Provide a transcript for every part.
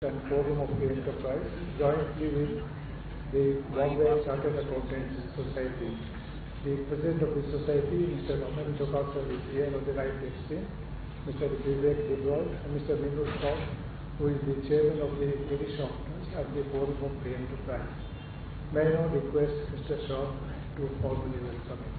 and Forum of the Enterprise, jointly with the Bombay Chartered Accountants Society. The President of the Society, Mr. Amal Jokasar, is here on the right extreme, Mr. Bibek Debroy, and Mr. Shroff, who is the Chairman of the Abolition at the Forum of the Enterprise. May I now request Mr. Shroff to formally welcome him.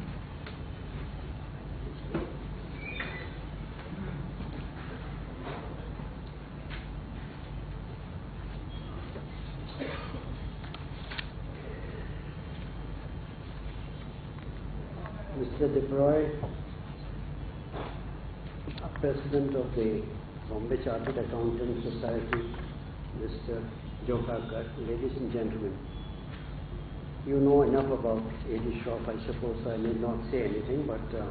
Mr. Debroy, President of the Bombay Chartered Accountants Society, Mr. Jokasar, ladies and gentlemen, you know enough about A.D. Shroff, I suppose I need not say anything, but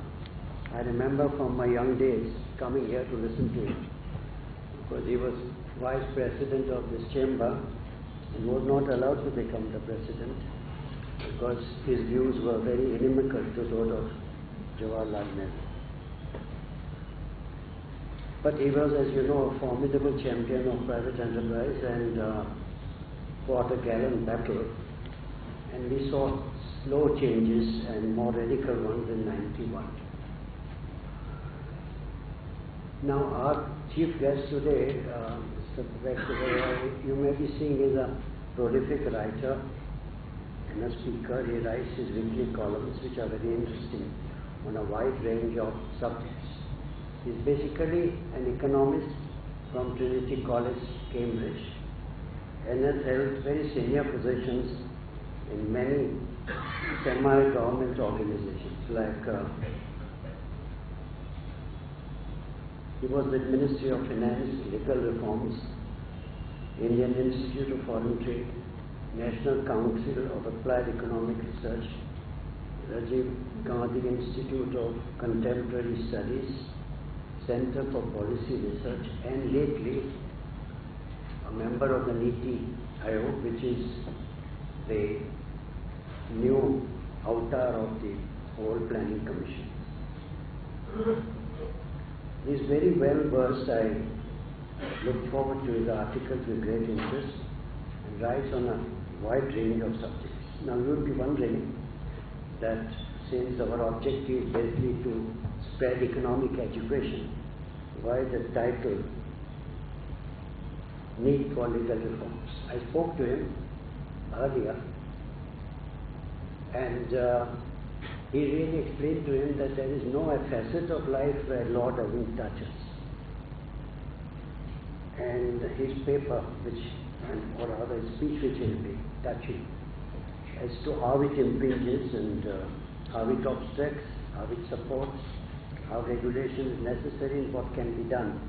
I remember from my young days coming here to listen to him, because he was Vice President of this chamber and was not allowed to become the President, because his views were very inimical to those of Jawaharlal Nehru. But he was, as you know, a formidable champion of private enterprise and fought a gallant battle. And we saw slow changes and more radical ones in '91. Now, our chief guest today, Mr. Bibek Debroy, you may be seeing is a prolific writer and a speaker. He writes his weekly columns, which are very interesting, on a wide range of subjects. He's basically an economist from Trinity College, Cambridge, and has held very senior positions in many semi-government organizations, like he was with Ministry of Finance, Legal Reforms, Indian Institute of Foreign Trade, National Council of Applied Economic Research, Rajiv Gandhi Institute of Contemporary Studies, Center for Policy Research, and lately a member of the Niti Aayog, which is the new avatar of the whole Planning Commission. He is very well versed. I look forward to his articles with great interest, and writes on a wide range of subjects. Now you will be wondering that since our objective is basically to spread economic education, why the title Need for Legal Reforms? I spoke to him earlier, and he really explained to him that there is no facet of life where law doesn't touch us. And his paper, or rather his speech, which will be touching as to how it impinges and how it obstructs, how it supports, how regulation is necessary, and what can be done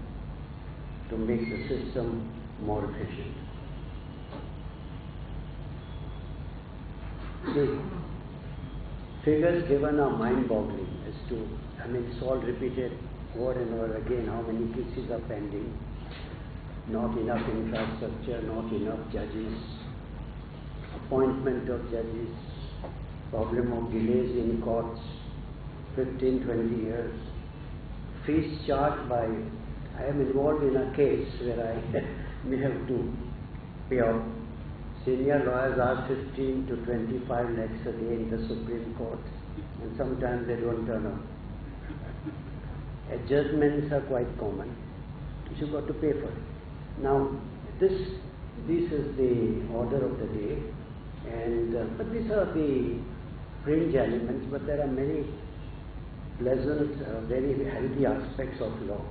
to make the system more efficient. The figures given are mind-boggling as to, it's all repeated over and over again, how many cases are pending, not enough infrastructure, not enough judges, appointment of judges, problem of delays in courts, 15, 20 years, fees charged by, I am involved in a case where I may have to pay off. Senior lawyers are 15 to 25 lakhs a day in the Supreme Court, and sometimes they don't turn up. Adjustments are quite common, which you've got to pay for it. Now, this is the order of the day, and but these are the fringe elements, but there are many pleasant, very healthy aspects of law,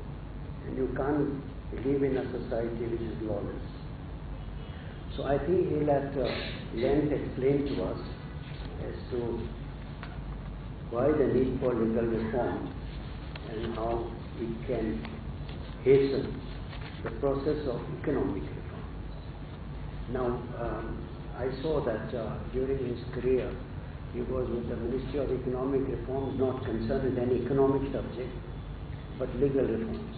and you can't live in a society which is lawless. So I think he'll at length explain to us as to why the need for legal reform and how it can hasten the process of economic reform. Now, I saw that during his career, he was with the Ministry of Economic Reforms, not concerned with any economic subject, but legal reforms.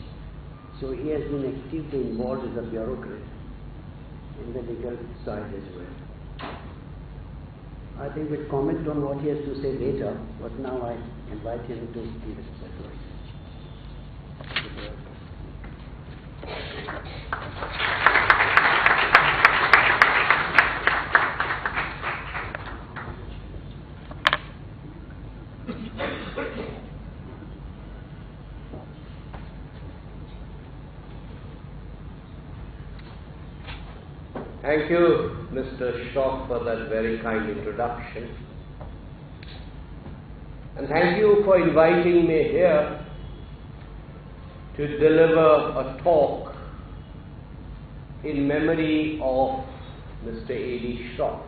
So he has been actively involved as a bureaucrat in the legal side as well. I think we'll comment on what he has to say later, but now I invite him to give his advice. Thank you, Mr. Shroff, for that very kind introduction. And thank you for inviting me here to deliver a talk in memory of Mr. A.D. Shroff.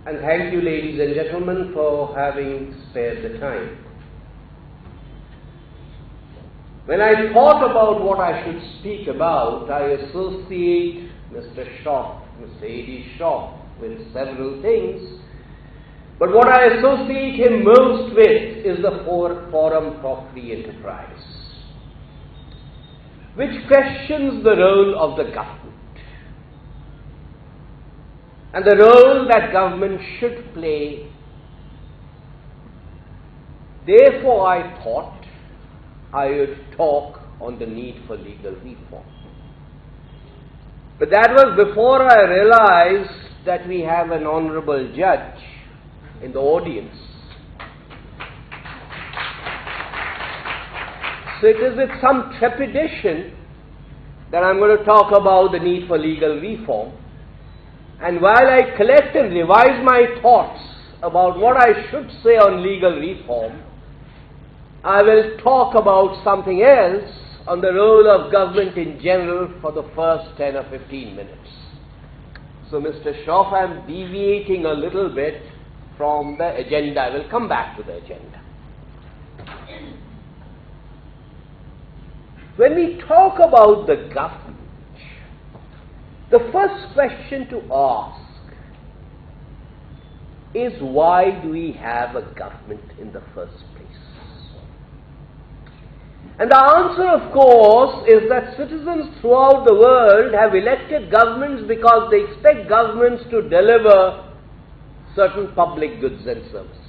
And thank you, ladies and gentlemen, for having spared the time. When I thought about what I should speak about, I associate Mr. Shroff, Mr. A.D. Shroff, with several things. But what I associate him most with is the Forum for Free Enterprise, which questions the role of the government and the role that government should play. Therefore, I thought I would talk on the need for legal reform. But that was before I realized that we have an honorable judge in the audience. So it is with some trepidation that I'm going to talk about the need for legal reform. And while I collect and revise my thoughts about what I should say on legal reform, I will talk about something else on the role of government in general for the first 10 or 15 minutes. So, Mr. Shroff, I am deviating a little bit from the agenda. I will come back to the agenda. When we talk about the government, the first question to ask is, why do we have a government in the first place? And the answer, of course, is that citizens throughout the world have elected governments because they expect governments to deliver certain public goods and services.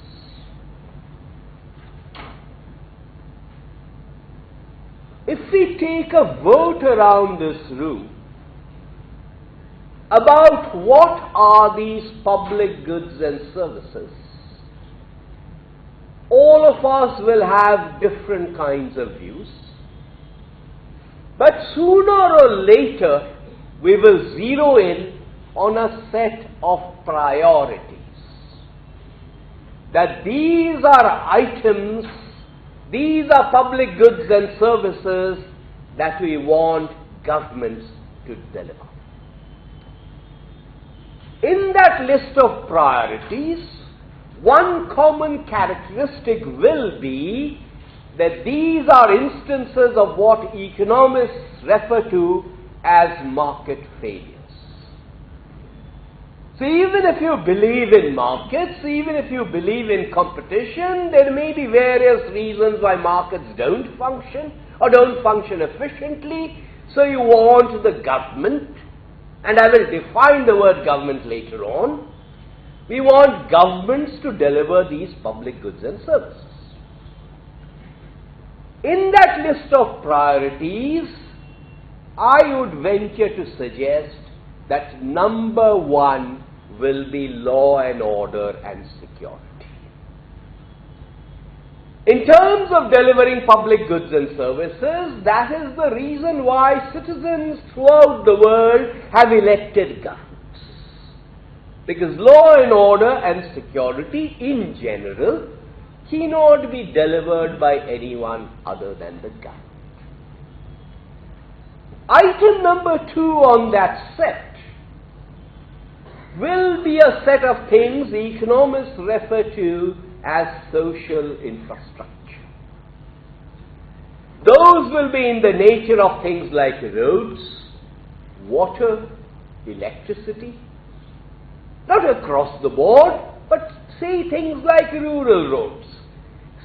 If we take a vote around this room about what are these public goods and services, all of us will have different kinds of views, but sooner or later we will zero in on a set of priorities. That these are items, these are public goods and services that we want governments to deliver. In that list of priorities, one common characteristic will be that these are instances of what economists refer to as market failures. So even if you believe in markets, even if you believe in competition, there may be various reasons why markets don't function or don't function efficiently. So you want the government, and I will define the word government later on. We want governments to deliver these public goods and services. In that list of priorities, I would venture to suggest that number one will be law and order and security. In terms of delivering public goods and services, that is the reason why citizens throughout the world have elected governments. Because law and order and security in general cannot be delivered by anyone other than the government. Item number two on that set will be a set of things economists refer to as social infrastructure. Those will be in the nature of things like roads, water, electricity, not across the board, but say things like rural roads,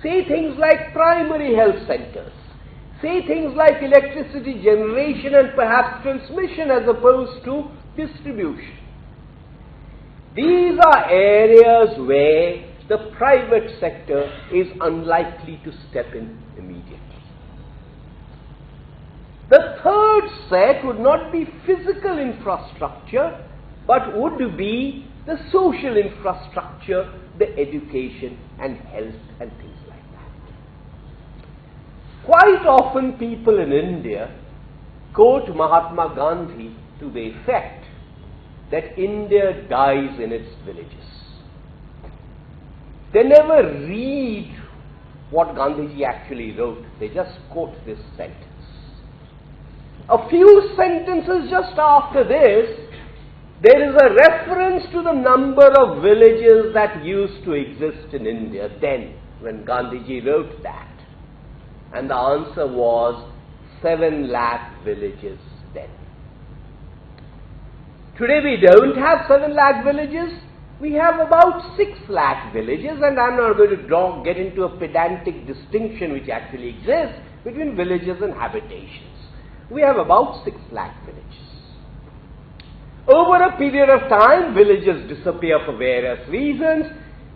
say things like primary health centers, say things like electricity generation and perhaps transmission as opposed to distribution. These are areas where the private sector is unlikely to step in immediately. The third set would not be physical infrastructure, but would be the social infrastructure, the education and health and things like that. Quite often people in India quote Mahatma Gandhi to the effect that India dies in its villages. They never read what Gandhiji actually wrote, they just quote this sentence. A few sentences just after this, there is a reference to the number of villages that used to exist in India then, when Gandhiji wrote that. And the answer was 7 lakh villages then. Today we don't have 7 lakh villages, we have about 6 lakh villages, and I'm not going to get into a pedantic distinction which actually exists between villages and habitations. We have about 6 lakh villages. Over a period of time, villages disappear for various reasons.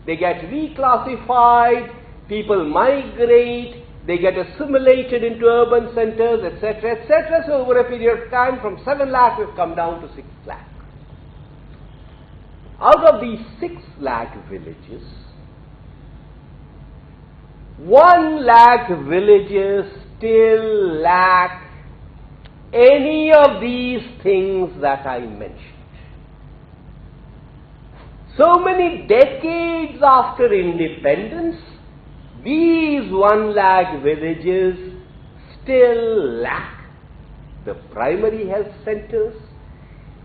They get reclassified, people migrate, they get assimilated into urban centers, etc., etc. So over a period of time, from 7 lakh, we've come down to 6 lakh. Out of these 6 lakh villages, 1 lakh villages still lack any of these things that I mentioned. So many decades after independence, these 1 lakh villages still lack the primary health centers,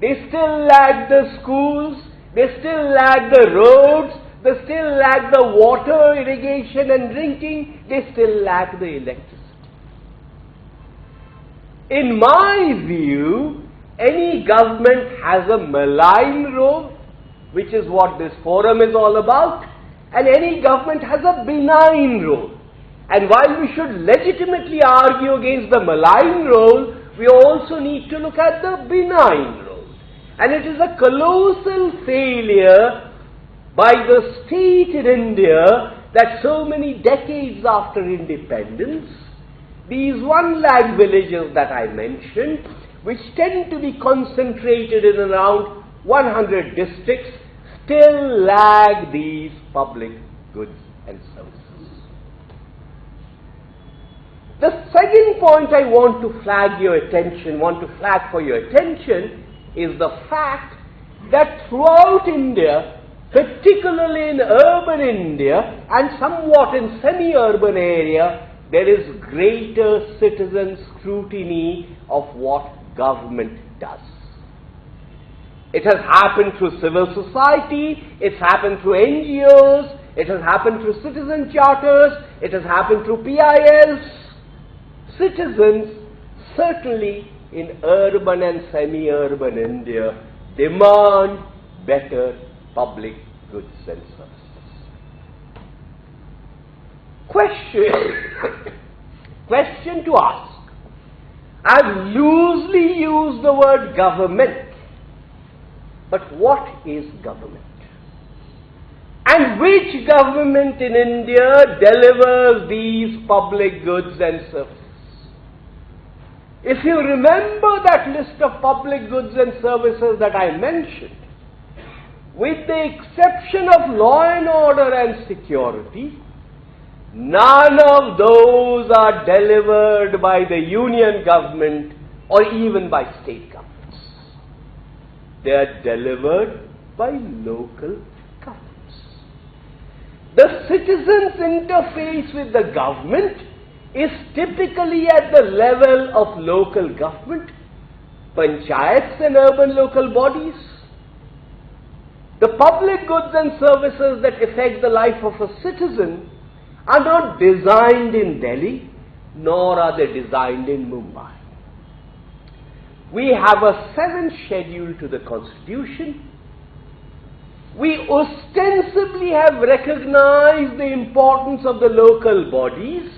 they still lack the schools, they still lack the roads, they still lack the water, irrigation and drinking, they still lack the electricity. In my view, any government has a malign role, which is what this forum is all about, and any government has a benign role. And while we should legitimately argue against the malign role, we also need to look at the benign role. And it is a colossal failure by the state in India that so many decades after independence, these 1 lakh villages that I mentioned, which tend to be concentrated in around 100 districts, still lag these public goods and services. The second point I want to flag for your attention is the fact that throughout India, particularly in urban India and somewhat in semi-urban area, there is greater citizen scrutiny of what government does. It has happened through civil society, it's happened through NGOs, it has happened through citizen charters, it has happened through PILs. Citizens, certainly in urban and semi-urban India, demand better public goods and services. Question to ask. I've loosely used the word government, but what is government? And which government in India delivers these public goods and services? If you remember that list of public goods and services that I mentioned, with the exception of law and order and security, none of those are delivered by the union government or even by state governments. They are delivered by local governments. The citizens' interface with the government is typically at the level of local government, panchayats and urban local bodies. The public goods and services that affect the life of a citizen are not designed in Delhi, nor are they designed in Mumbai. We have a 7th schedule to the Constitution. We ostensibly have recognized the importance of the local bodies,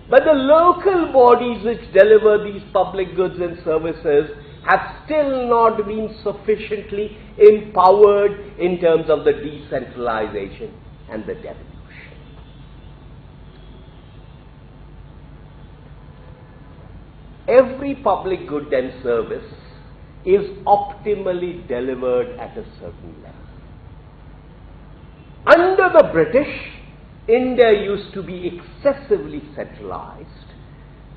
but the local bodies which deliver these public goods and services have still not been sufficiently empowered in terms of the decentralization and the devolution. Every public good and service is optimally delivered at a certain level. Under the British, India used to be excessively centralized.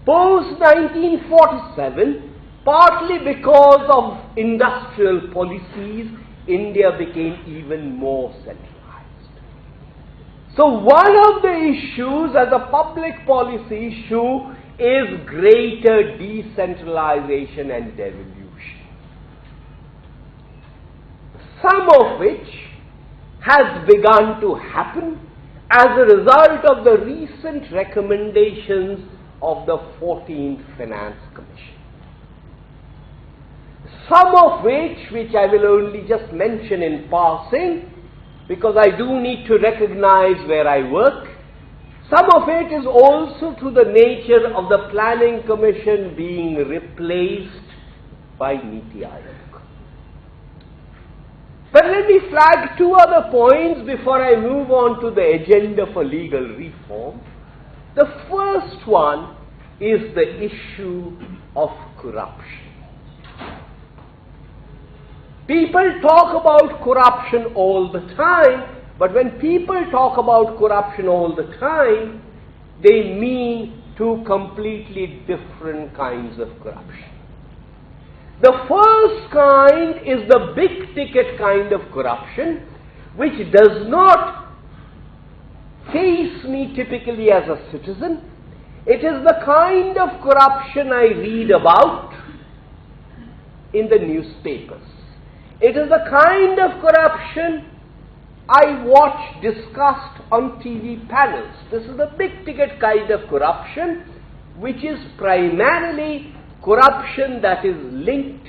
Post 1947, partly because of industrial policies, India became even more centralized. So one of the issues as a public policy issue is greater decentralization and devolution, some of which has begun to happen as a result of the recent recommendations of the 14th Finance Commission. Some of which I will only just mention in passing, because I do need to recognize where I work. Some of it is also through the nature of the Planning Commission being replaced by Niti Aayog. But let me flag two other points before I move on to the agenda for legal reform. The first one is the issue of corruption. People talk about corruption all the time, but when people talk about corruption all the time, they mean two completely different kinds of corruption. The first kind is the big ticket kind of corruption, which does not face me typically as a citizen. It is the kind of corruption I read about in the newspapers. It is the kind of corruption I watch discussed on TV panels. This is the big ticket kind of corruption, which is primarily corruption that is linked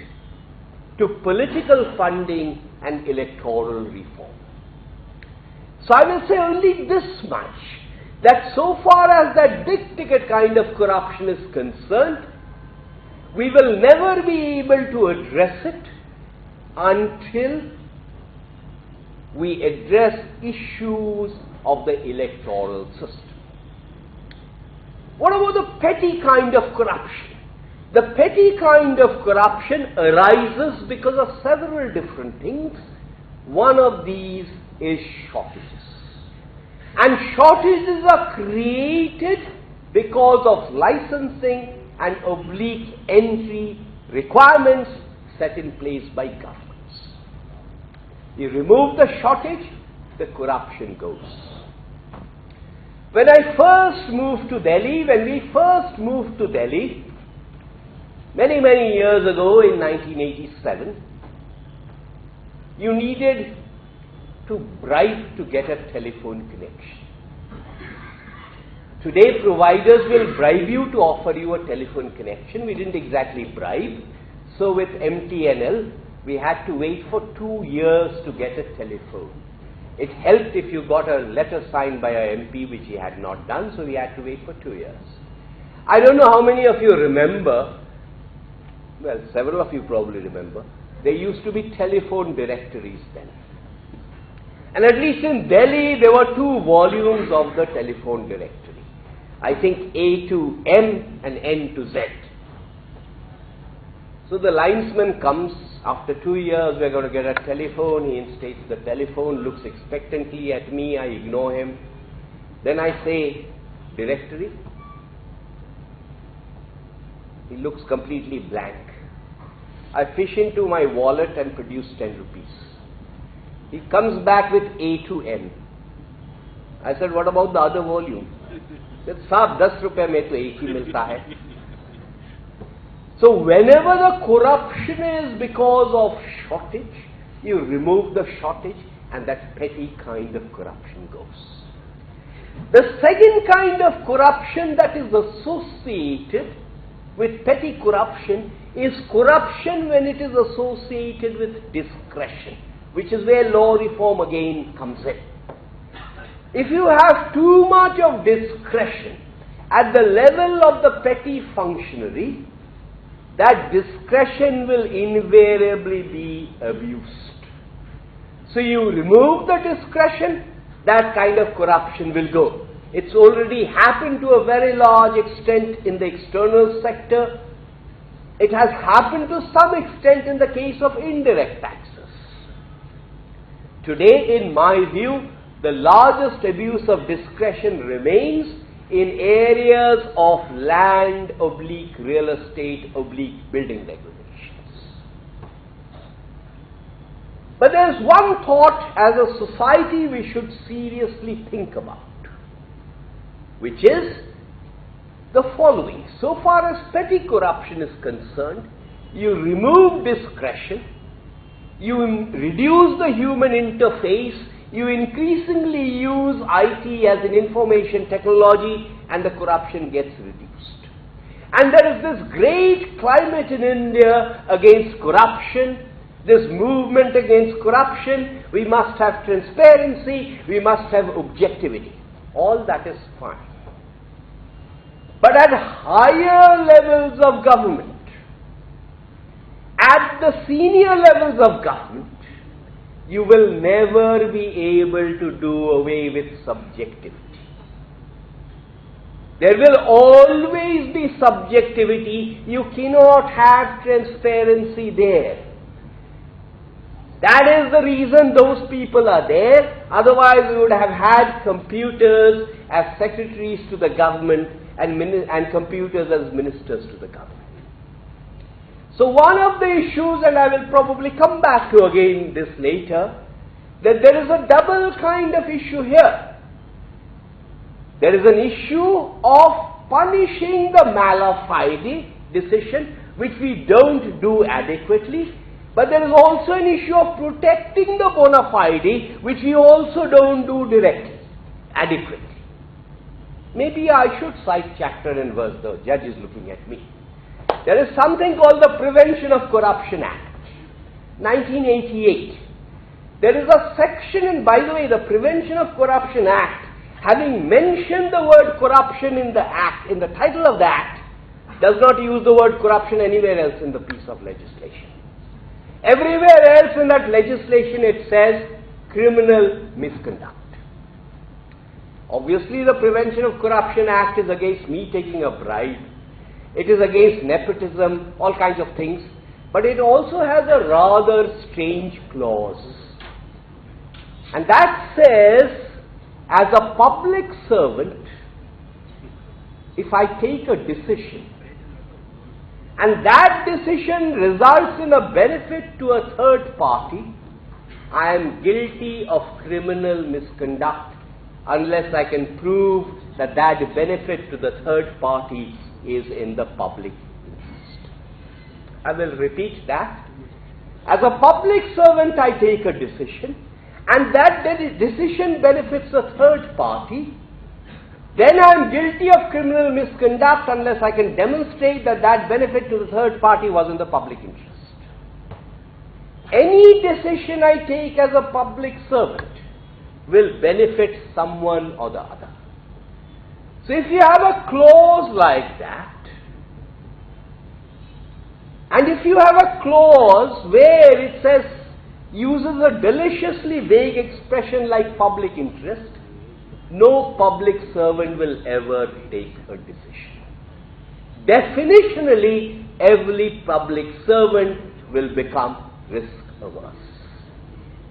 to political funding and electoral reform. So I will say only this much, that so far as that big ticket kind of corruption is concerned, we will never be able to address it until we address issues of the electoral system. What about the petty kind of corruption? The petty kind of corruption arises because of several different things. One of these is shortages. And shortages are created because of licensing and oblique entry requirements set in place by governments. You remove the shortage, the corruption goes. When we first moved to Delhi, many years ago in 1987, you needed to bribe to get a telephone connection. Today providers will bribe you to offer you a telephone connection. We didn't exactly bribe. So with MTNL, we had to wait for 2 years to get a telephone. It helped if you got a letter signed by a MP, which he had not done, so we had to wait for 2 years. I don't know how many of you remember, well, several of you probably remember, there used to be telephone directories then. And at least in Delhi, there were 2 volumes of the telephone directory. I think A to M and N to Z. So the linesman comes, after 2 years we're going to get a telephone, he instates the telephone, looks expectantly at me, I ignore him. Then I say, directory? He looks completely blank. I fish into my wallet and produce 10 rupees. He comes back with A to N. I said, what about the other volume? He said, Saab, 10 rupees mein to ek hi milta hai. So whenever the corruption is because of shortage, you remove the shortage and that petty kind of corruption goes. The second kind of corruption that is associated with petty corruption is corruption when it is associated with discretion, which is where law reform again comes in. If you have too much of discretion at the level of the petty functionary, that discretion will invariably be abused. So you remove the discretion, that kind of corruption will go. It's already happened to a very large extent in the external sector. It has happened to some extent in the case of indirect taxes. Today, in my view, the largest abuse of discretion remains in areas of land oblique real estate oblique building regulations. But there is one thought as a society we should seriously think about, which is the following. So far as petty corruption is concerned, you remove discretion, you reduce the human interface, you increasingly use IT as an information technology, and the corruption gets reduced. And there is this great climate in India against corruption, this movement against corruption. We must have transparency, we must have objectivity. All that is fine. But at higher levels of government, at the senior levels of government, you will never be able to do away with subjectivity. There will always be subjectivity. You cannot have transparency there. That is the reason those people are there. Otherwise, we would have had computers as secretaries to the government and computers as ministers to the government. So one of the issues, and I will probably come back to again this later, that there is a double kind of issue here. There is an issue of punishing the mala fide decision, which we don't do adequately, but there is also an issue of protecting the bona fide, which we also don't do directly, adequately. Maybe I should cite chapter and verse, the judge is looking at me. There is something called the Prevention of Corruption Act, 1988. There is a section, and by the way, the Prevention of Corruption Act, having mentioned the word corruption in the act, in the title of the act, does not use the word corruption anywhere else in the piece of legislation. Everywhere else in that legislation it says criminal misconduct. Obviously, the Prevention of Corruption Act is against me taking a bribe. It is against nepotism, all kinds of things. But it also has a rather strange clause. And that says, as a public servant, if I take a decision, and that decision results in a benefit to a third party, I am guilty of criminal misconduct unless I can prove that that benefit to the third party is in the public interest. I will repeat that. As a public servant, I take a decision, and that decision benefits a third party, then I am guilty of criminal misconduct unless I can demonstrate that that benefit to the third party was in the public interest. Any decision I take as a public servant will benefit someone or the other. So if you have a clause like that, and if you have a clause where it says, uses a deliciously vague expression like public interest, no public servant will ever take a decision. Definitionally, every public servant will become risk averse.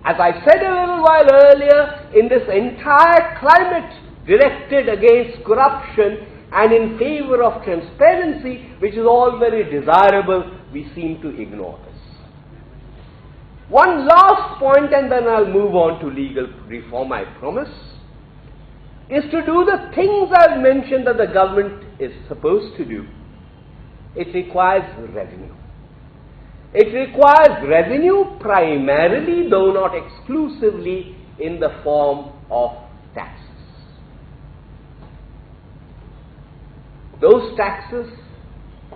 As I said a little while earlier, in this entire climate directed against corruption and in favor of transparency, which is all very desirable, we seem to ignore this. One last point, and then I'll move on to legal reform, I promise, is to do the things I've mentioned that the government is supposed to do. It requires revenue. It requires revenue primarily, though not exclusively, in the form of taxes. Those taxes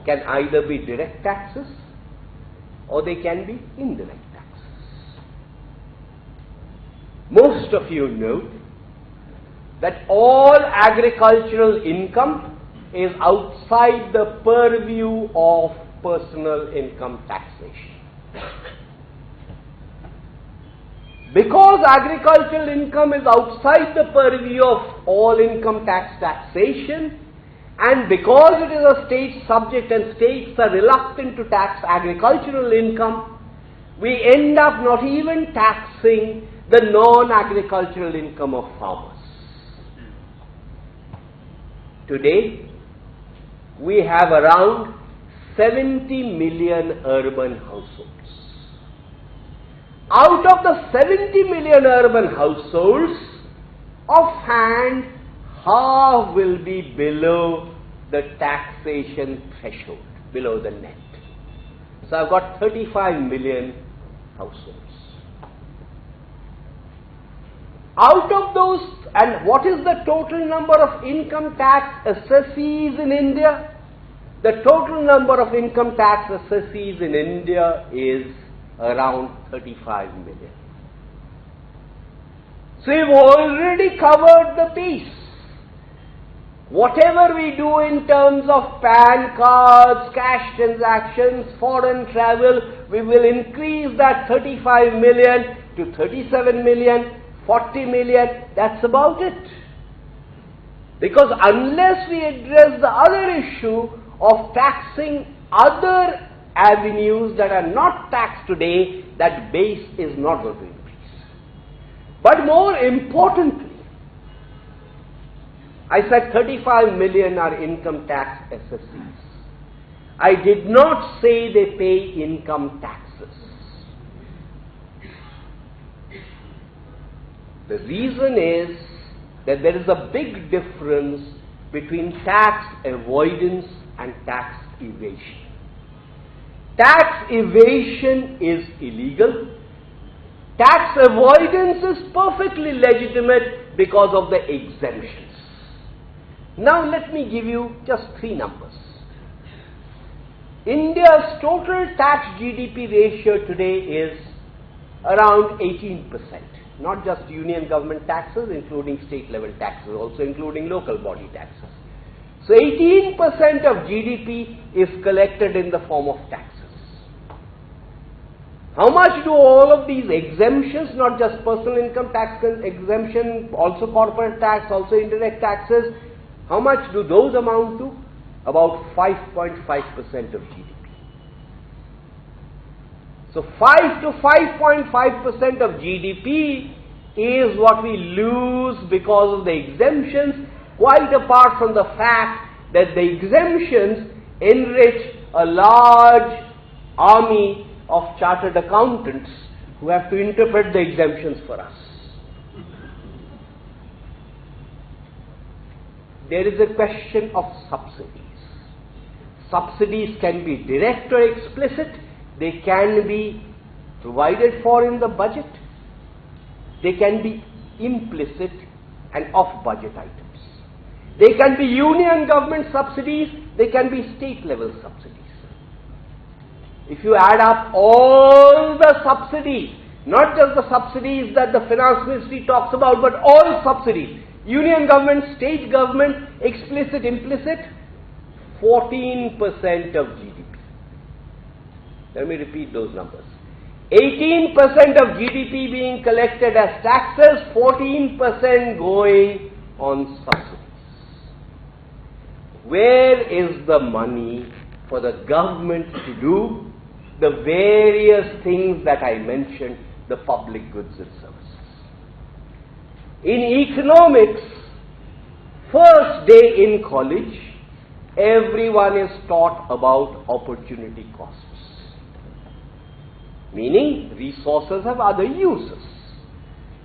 can either be direct taxes or they can be indirect taxes. Most of you know that all agricultural income is outside the purview of personal income taxation. Because agricultural income is outside the purview of all income taxation, and because it is a state subject and states are reluctant to tax agricultural income, we end up not even taxing the non-agricultural income of farmers. today we have around 70 million urban households. Out of the 70 million urban households, offhand, half will be below the taxation threshold, below the net. So I've got 35 million households. Out of those, and what is the total number of income tax assessees in India? The total number of income tax assessees in India is around 35 million. So we've already covered the piece. Whatever we do in terms of PAN cards, cash transactions, foreign travel, we will increase that 35 million to 37 million, 40 million, that's about it. Because unless we address the other issue of taxing other avenues that are not taxed today, that base is not going to increase. But more importantly, I said 35 million are income tax assessees. I did not say they pay income taxes. The reason is that there is a big difference between tax avoidance and tax evasion. Tax evasion is illegal. Tax avoidance is perfectly legitimate because of the exemptions. Now let me give you just 3 numbers. India's total tax GDP ratio today is around 18%. Not just union government taxes, including state level taxes, also including local body taxes. So 18% of GDP is collected in the form of taxes. How much do all of these exemptions, not just personal income tax exemption, also corporate tax, also indirect taxes, how much do those amount to? About 5.5% of GDP. So 5 to 5.5% of GDP is what we lose because of the exemptions, quite apart from the fact that the exemptions enrich a large army of chartered accountants who have to interpret the exemptions for us. There is a question of subsidies. Subsidies can be direct or explicit. They can be provided for in the budget. They can be implicit and off-budget items. They can be union government subsidies. They can be state-level subsidies. If you add up all the subsidies, not just the subsidies that the finance ministry talks about, but all subsidies, union government, state government, explicit, implicit, 14% of GDP. Let me repeat those numbers. 18% of GDP being collected as taxes, 14% going on subsidies. Where is the money for the government to do the various things that I mentioned, the public goods and services? In economics, first day in college, everyone is taught about opportunity costs. Meaning, resources have other uses.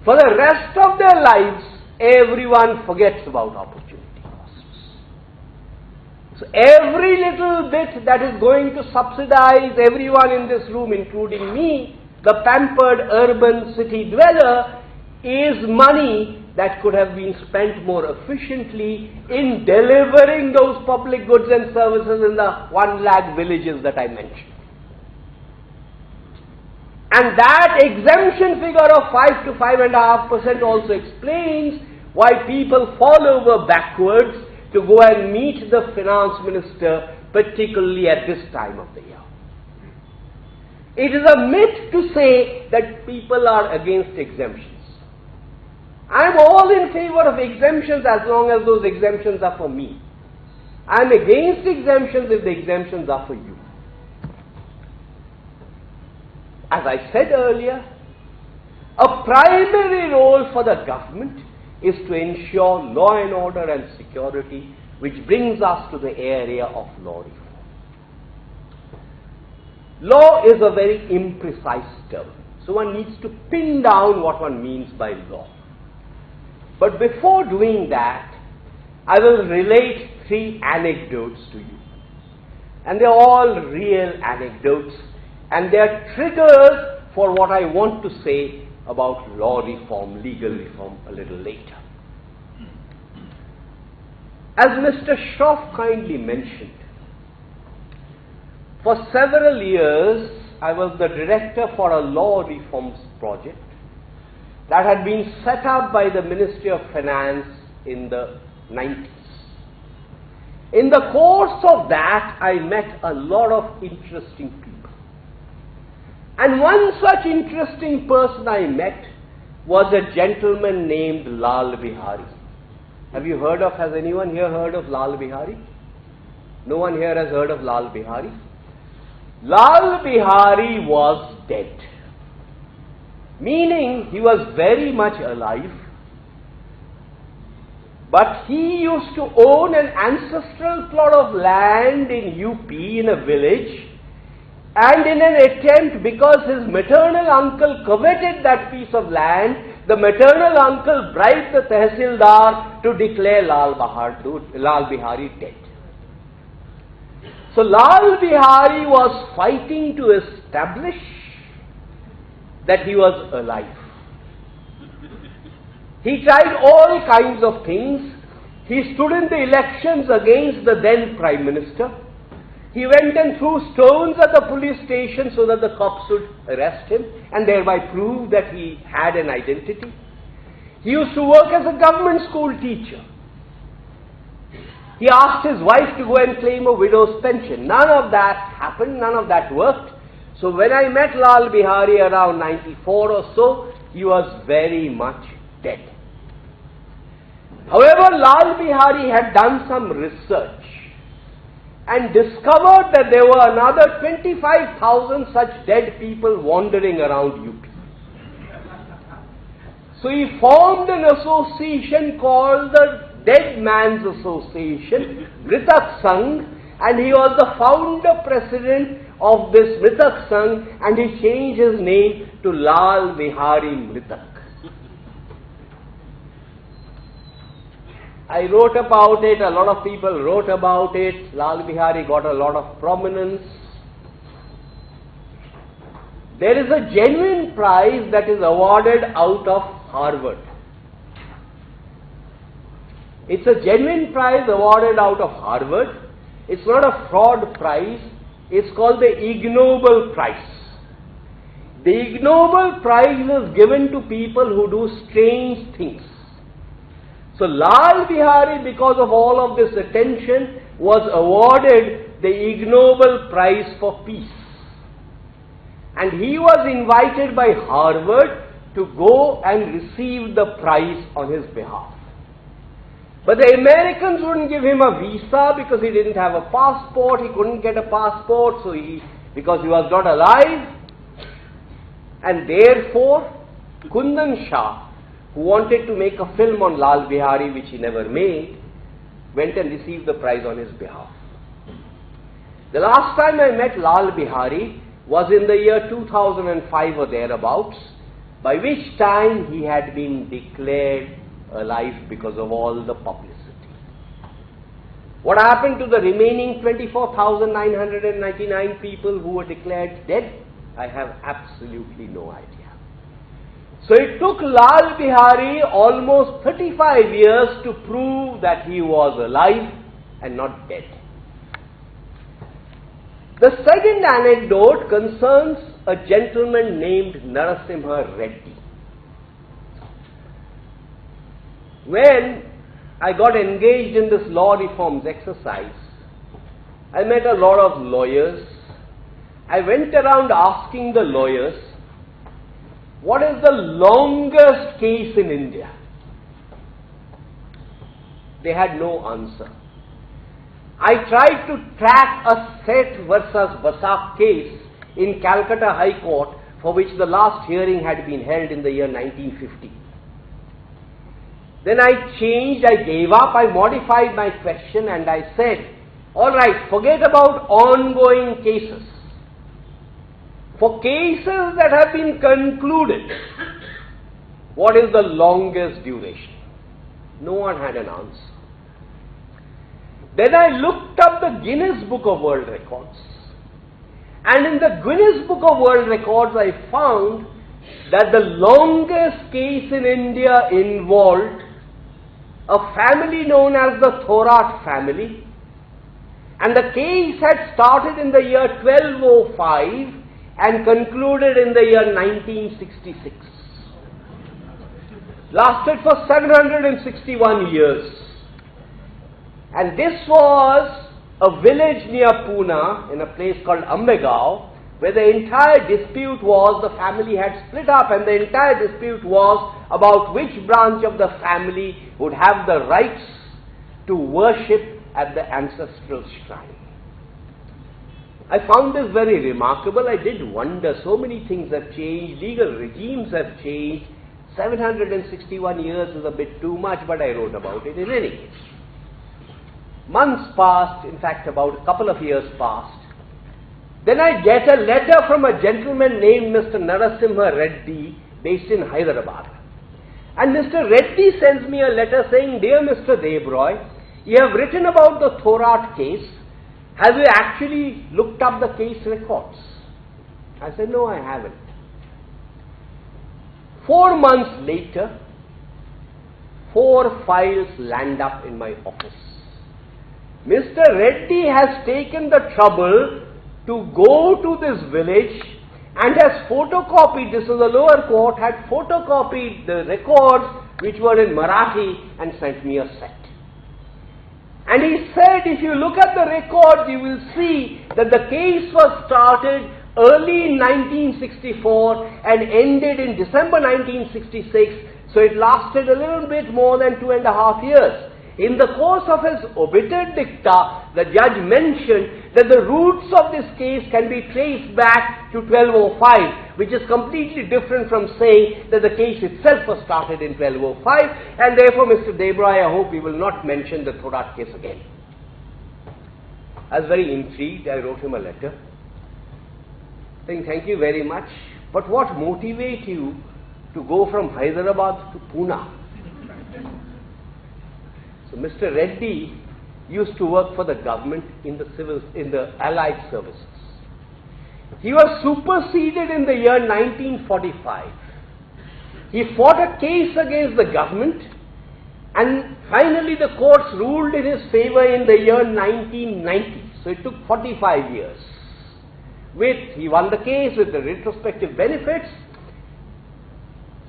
For the rest of their lives, everyone forgets about opportunity costs. So every little bit that is going to subsidize everyone in this room, including me, the pampered urban city dweller, is money that could have been spent more efficiently in delivering those public goods and services in the 1 lakh villages that I mentioned. And that exemption figure of 5 to 5.5% also explains why people fall over backwards to go and meet the finance minister, particularly at this time of the year. It is a myth to say that people are against exemptions. I am all in favor of exemptions as long as those exemptions are for me. I am against exemptions if the exemptions are for you. As I said earlier, a primary role for the government is to ensure law and order and security which brings us to the area of law reform. Law is a very imprecise term, so one needs to pin down what one means by law. But before doing that, I will relate 3 anecdotes to you. And they're all real anecdotes, and they're triggers for what I want to say about law reform, legal reform a little later. As Mr. Shroff kindly mentioned, for several years I was the director for a law reforms project that had been set up by the Ministry of Finance in the 90s. In the course of that, I met a lot of interesting people. And one such interesting person I met was a gentleman named Lal Bihari. Has anyone here heard of Lal Bihari? No one here has heard of Lal Bihari? Lal Bihari was dead, meaning he was very much alive, but he used to own an ancestral plot of land in UP in a village, and in an attempt, because his maternal uncle coveted that piece of land, the maternal uncle bribed the Tehsildar to declare Lal Bihari dead. So Lal Bihari was fighting to establish that he was alive. He tried all kinds of things. He stood in the elections against the then Prime Minister. He went and threw stones at the police station so that the cops would arrest him and thereby prove that he had an identity. He used to work as a government school teacher. He asked his wife to go and claim a widow's pension. None of that happened, none of that worked. So when I met Lal Bihari around 94 or so, he was very much dead. However, Lal Bihari had done some research and discovered that there were another 25,000 such dead people wandering around UP. So he formed an association called the Dead Man's Association, Mritak Sangh, and he was the founder president of this Mritak Sangh, and he changed his name to Lal Bihari Mritak. I wrote about it, a lot of people wrote about it. Lal Bihari got a lot of prominence. There is a genuine prize that is awarded out of Harvard. It's a genuine prize awarded out of Harvard. It's not a fraud prize. It's called the Ig Nobel Prize. The Ig Nobel Prize is given to people who do strange things. So Lal Bihari, because of all of this attention, was awarded the Ig Nobel Prize for Peace. And he was invited by Harvard to go and receive the prize on his behalf. But the Americans wouldn't give him a visa because he didn't have a passport. He couldn't get a passport because he was not alive. And therefore, Kundan Shah, who wanted to make a film on Lal Bihari, which he never made, went and received the prize on his behalf. The last time I met Lal Bihari was in the year 2005 or thereabouts, by which time he had been declared alive because of all the publicity. What happened to the remaining 24,999 people who were declared dead? I have absolutely no idea. So it took Lal Bihari almost 35 years to prove that he was alive and not dead. The second anecdote concerns a gentleman named Narsimha Reddy. When I got engaged in this law reforms exercise, I met a lot of lawyers. I went around asking the lawyers, what is the longest case in India? They had no answer. I tried to track a Seth versus Basak case in Calcutta High Court, for which the last hearing had been held in the year 1950. Then I changed, I gave up, I modified my question and I said, all right, forget about ongoing cases. For cases that have been concluded, what is the longest duration? No one had an answer. Then I looked up the Guinness Book of World Records. And in the Guinness Book of World Records, I found that the longest case in India involved a family known as the Thorat family. And the case had started in the year 1205 and concluded in the year 1966. Lasted for 761 years. And this was a village near Pune, in a place called Ambegao, where the entire dispute was, the family had split up and the entire dispute was about which branch of the family would have the rights to worship at the ancestral shrine. I found this very remarkable. I did wonder, so many things have changed, legal regimes have changed. 761 years is a bit too much, but I wrote about it in any case. Months passed, in fact about a couple of years passed. Then I get a letter from a gentleman named Mr. Narsimha Reddy, based in Hyderabad. And Mr. Reddy sends me a letter saying, "Dear Mr. Debroy, you have written about the Thorat case. Have you actually looked up the case records?" I said, "No, I haven't." 4 months later, 4 files land up in my office. Mr. Reddy has taken the trouble to go to this village and has photocopied, this is the lower court, had photocopied the records which were in Marathi and sent me a set. And he said, if you look at the records, you will see that the case was started early in 1964 and ended in December 1966, so it lasted a little bit more than 2.5 years. In the course of his obiter dicta, the judge mentioned that the roots of this case can be traced back to 1205, which is completely different from saying that the case itself was started in 1205, and therefore, Mr. Debroy, I hope you will not mention the Thorat case again. I was very intrigued. I wrote him a letter saying, "Thank you very much, but what motivates you to go from Hyderabad to Pune?" So Mr. Reddy used to work for the government in the allied services. He was superseded in the year 1945. He fought a case against the government, and finally the courts ruled in his favor in the year 1990. So it took 45 years. He won the case with the retrospective benefits.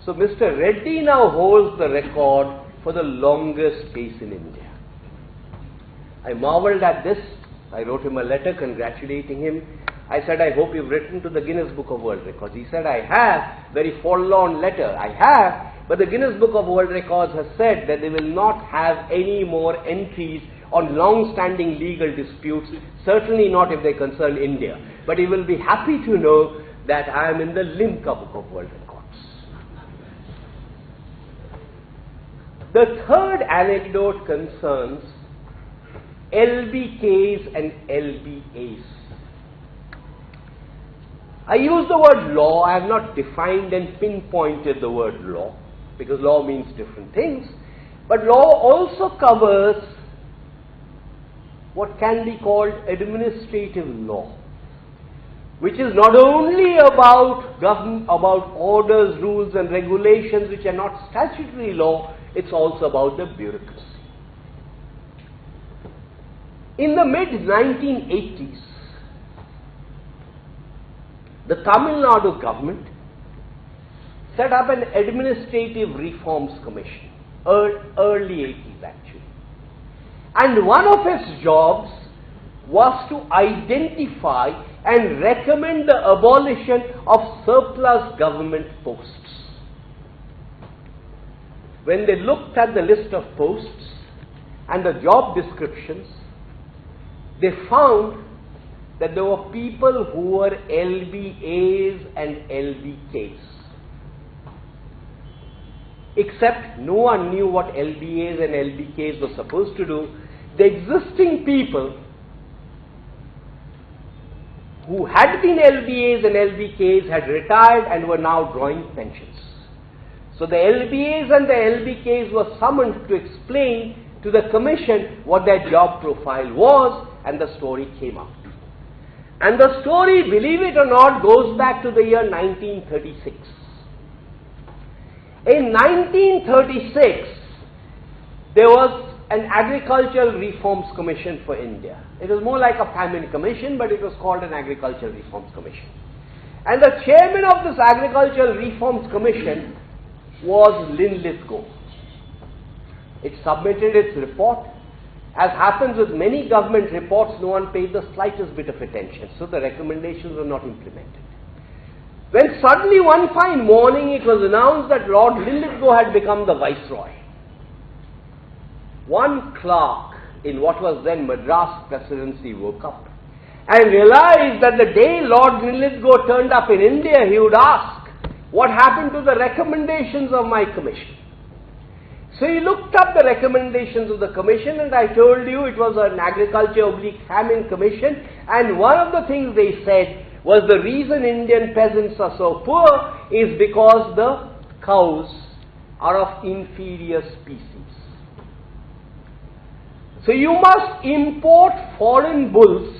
So Mr. Reddy now holds the record for the longest case in India. I marveled at this. I wrote him a letter congratulating him. I said, "I hope you've written to the Guinness Book of World Records." He said, "I have." Very forlorn letter. "I have, but the Guinness Book of World Records has said that they will not have any more entries on long-standing legal disputes, certainly not if they concern India. But you will be happy to know that I am in the Limca Book of World Records." The third anecdote concerns LBKs and LBAs. I use the word law. I have not defined and pinpointed the word law, because law means different things. But law also covers what can be called administrative law, which is not only about orders, rules and regulations which are not statutory law, it's also about the bureaucracy. In the mid-1980s, the Tamil Nadu government set up an administrative reforms commission, early 80s actually. And one of its jobs was to identify and recommend the abolition of surplus government posts. When they looked at the list of posts and the job descriptions, they found that there were people who were LBAs and LBKs. except no one knew what LBAs and LBKs were supposed to do. The existing people who had been LBAs and LBKs had retired and were now drawing pensions. So the LBAs and the LBKs were summoned to explain to the commission what their job profile was, and the story came out. And the story, believe it or not, goes back to the year 1936. In 1936, there was an Agricultural Reforms Commission for India. It was more like a famine commission, but it was called an Agricultural Reforms Commission. And the chairman of this Agricultural Reforms Commission was Linlithgow. It submitted its report. As happens with many government reports, no one paid the slightest bit of attention, so the recommendations were not implemented. When suddenly one fine morning it was announced that Lord Linlithgow had become the Viceroy, one clerk in what was then Madras Presidency woke up and realized that the day Lord Linlithgow turned up in India, he would ask, what happened to the recommendations of my commission? So he looked up the recommendations of the commission, and I told you it was an agriculture/famine commission, and one of the things they said was the reason Indian peasants are so poor is because the cows are of inferior species. So you must import foreign bulls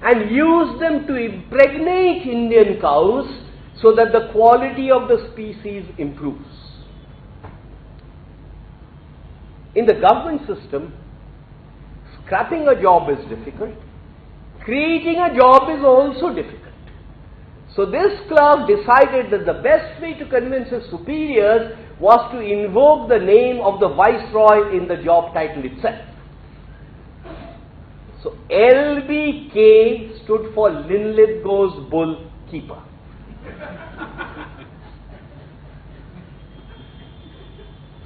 and use them to impregnate Indian cows so that the quality of the species improves. In the government system, scrapping a job is difficult. Creating a job is also difficult. So this clerk decided that the best way to convince his superiors was to invoke the name of the Viceroy in the job title itself. So LBK stood for Linlithgow's Bull Keeper.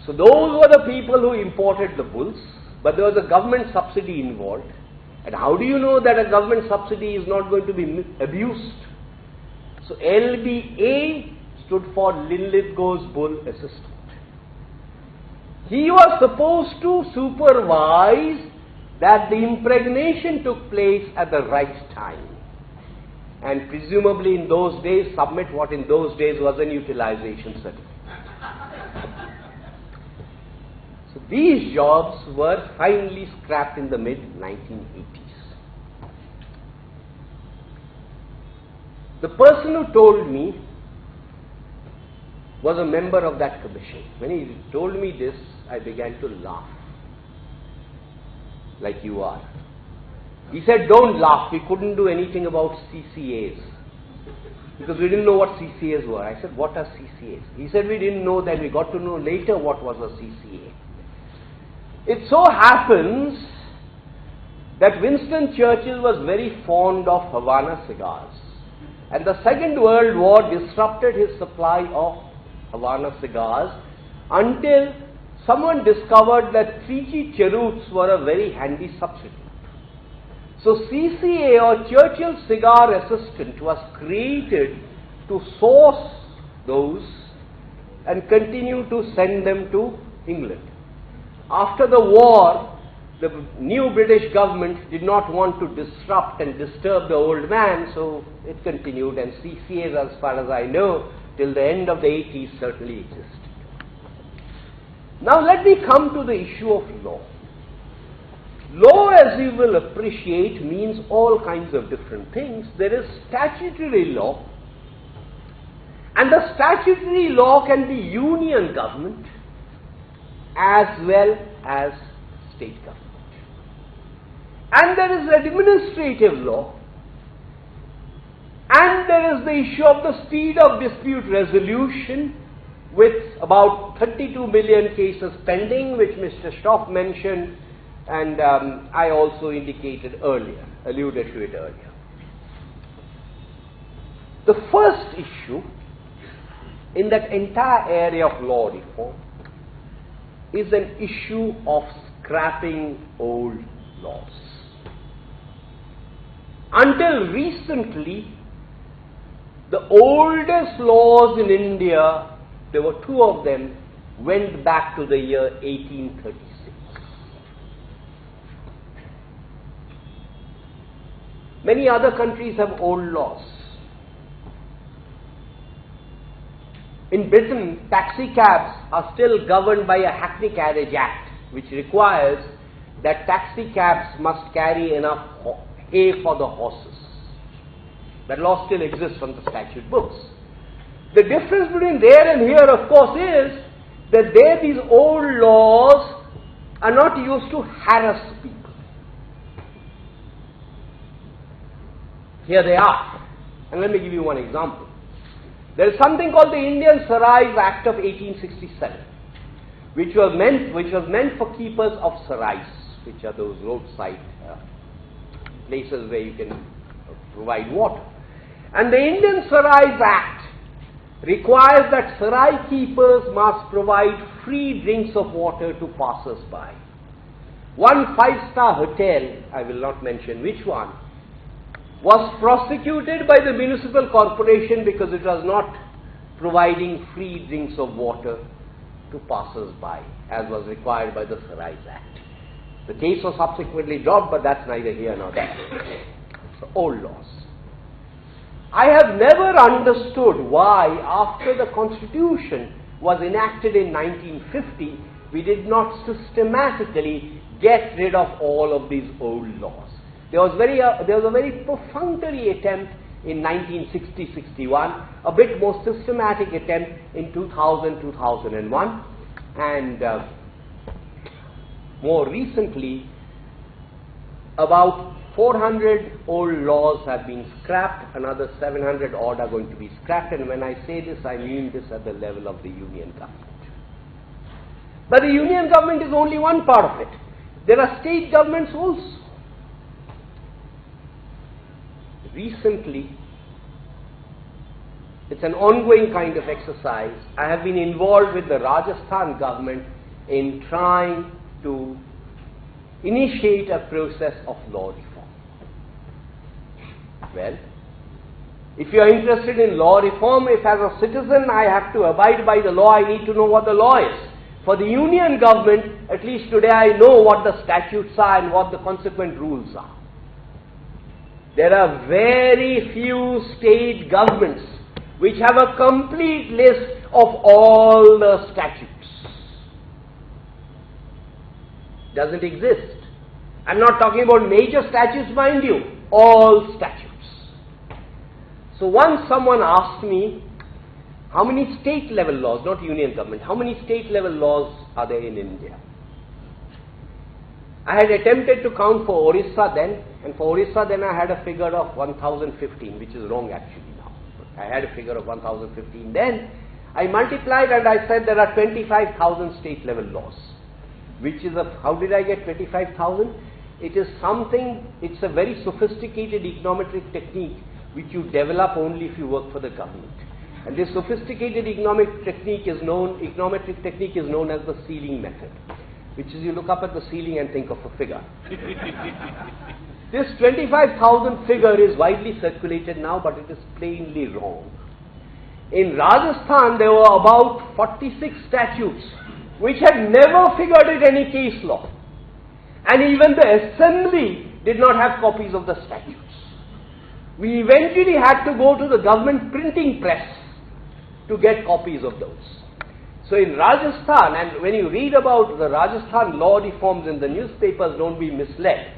So those were the people who imported the bulls, but there was a government subsidy involved. And how do you know that a government subsidy is not going to be abused? So LBA stood for Linlithgow's Bull Assistant. He was supposed to supervise that the impregnation took place at the right time, and presumably in those days submit what in those days was an utilization certificate. So these jobs were finally scrapped in the mid-1980s. The person who told me was a member of that commission. When he told me this, I began to laugh, like you are. He said, don't laugh, we couldn't do anything about CCAs, because we didn't know what CCAs were. I said, what are CCAs? He said, we didn't know that, we got to know later what was a CCA. It so happens that Winston Churchill was very fond of Havana cigars, and the Second World War disrupted his supply of Havana cigars until someone discovered that 3G cheroots were a very handy substitute. So CCA, or Churchill Cigar Assistant, was created to source those and continue to send them to England. After the war, the new British government did not want to disrupt and disturb the old man, so it continued, and CCAs, as far as I know, till the end of the 80s certainly existed. Now let me come to the issue of law. Law, as you will appreciate, means all kinds of different things. There is statutory law, and the statutory law can be union government as well as state government. And there is administrative law, and there is the issue of the speed of dispute resolution, with about 32 million cases pending, which Mr. Shroff mentioned, and I also indicated earlier, alluded to it earlier. The first issue in that entire area of law reform is an issue of scrapping old laws. Until recently, the oldest laws in India, there were two of them, went back to the year 1836. Many other countries have old laws. In Britain, taxi cabs are still governed by a Hackney Carriage Act, which requires that taxi cabs must carry enough hay for the horses. That law still exists on the statute books. The difference between there and here, of course, is that there these old laws are not used to harass people. Here they are. And let me give you one example. There is something called the Indian Sarai Act of 1867, which was meant for keepers of sarais, which are those roadside places where you can provide water. And the Indian Sarai Act requires that sarai keepers must provide free drinks of water to passers-by. One five-star hotel, I will not mention which one, was prosecuted by the municipal corporation because it was not providing free drinks of water to passers-by, as was required by the Sarai Act. The case was subsequently dropped, but that's neither here nor there. So, old laws. I have never understood why, after the Constitution was enacted in 1950, we did not systematically get rid of all of these old laws. There was a very perfunctory attempt in 1960-61, a bit more systematic attempt in 2000-2001, and more recently, about 400 old laws have been scrapped, another 700 odd are going to be scrapped, and when I say this, I mean this at the level of the union government. But the union government is only one part of it. There are state governments also. Recently, it's an ongoing kind of exercise. I have been involved with the Rajasthan government in trying to initiate a process of law reform. Well, if you are interested in law reform, if as a citizen I have to abide by the law, I need to know what the law is. For the union government, at least today I know what the statutes are and what the consequent rules are. There are very few state governments which have a complete list of all the statutes. Doesn't exist. I'm not talking about major statutes, mind you, all statutes. So once someone asked me, how many state level laws, not union government, how many state level laws are there in India? I had attempted to count for Orissa then, and for Orissa then I had a figure of 1015, which is wrong actually now. But I had a figure of 1015 then. I multiplied and I said there are 25,000 state level laws. Which is how did I get 25,000? It is something, it's a very sophisticated econometric technique which you develop only if you work for the government. And this sophisticated econometric technique is known as the ceiling method, which is you look up at the ceiling and think of a figure. This 25,000 figure is widely circulated now, but it is plainly wrong. In Rajasthan, there were about 46 statutes which had never figured in any case law. And even the assembly did not have copies of the statutes. We eventually had to go to the government printing press to get copies of those. So in Rajasthan, and when you read about the Rajasthan law reforms in the newspapers, don't be misled.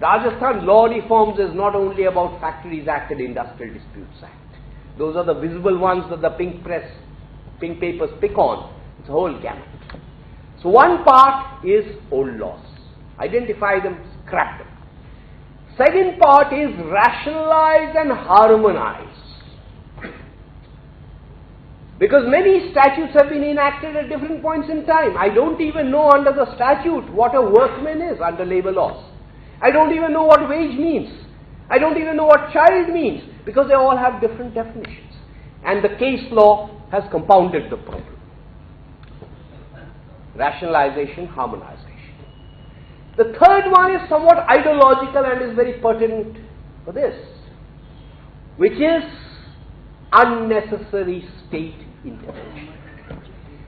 Rajasthan law reforms is not only about Factories Act and Industrial Disputes Act. Those are the visible ones that the pink papers pick on. It's a whole gamut. So one part is old laws. Identify them, scrap them. Second part is rationalize and harmonize. Because many statutes have been enacted at different points in time. I don't even know under the statute what a workman is under labor laws. I don't even know what wage means. I don't even know what child means, because they all have different definitions. And the case law has compounded the problem. Rationalization, harmonization. The third one is somewhat ideological and is very pertinent for this, which is unnecessary state intervention.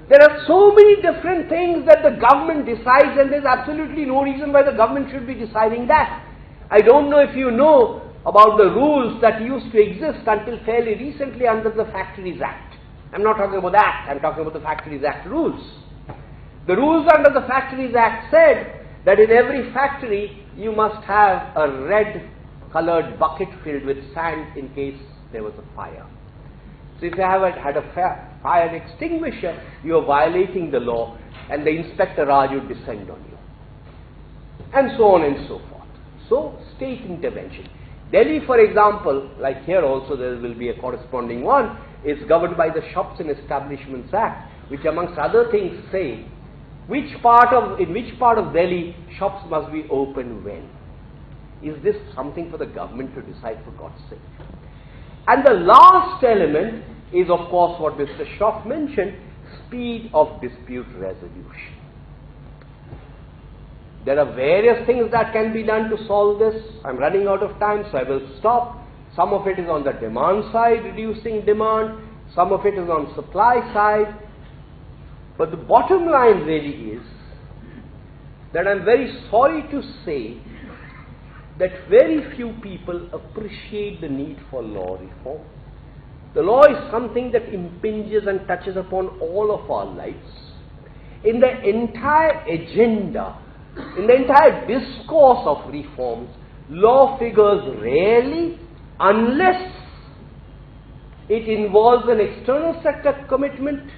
There are so many different things that the government decides, and there's absolutely no reason why the government should be deciding that. I don't know if you know about the rules that used to exist until fairly recently under the Factories Act. I'm not talking about that, I'm talking about the Factories Act rules. The rules under the Factories Act said that in every factory you must have a red colored bucket filled with sand in case there was a fire. So if you haven't had a fire extinguisher, you are violating the law and the Inspector Raj would descend on you. And so on and so forth. So, state intervention. Delhi, for example, like here also there will be a corresponding one, is governed by the Shops and Establishments Act, which amongst other things say in which part of Delhi shops must be open when. Is this something for the government to decide, for God's sake? And the last element is, of course, what Mr. Shroff mentioned, speed of dispute resolution. There are various things that can be done to solve this. I'm running out of time, so I will stop. Some of it is on the demand side, reducing demand. Some of it is on supply side. But the bottom line really is that I'm very sorry to say that very few people appreciate the need for law reform. The law is something that impinges and touches upon all of our lives. In the entire agenda, in the entire discourse of reforms, law figures rarely unless it involves an external sector commitment,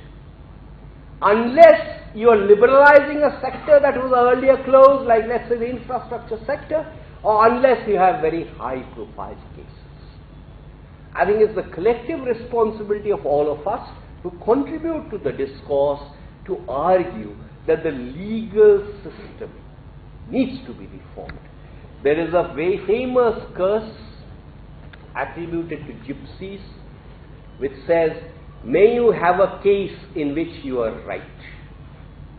unless you are liberalizing a sector that was earlier closed, like let's say the infrastructure sector, or unless you have very high profile cases. I think it's the collective responsibility of all of us to contribute to the discourse to argue that the legal system needs to be reformed. There is a very famous curse attributed to gypsies which says, "May you have a case in which you are right."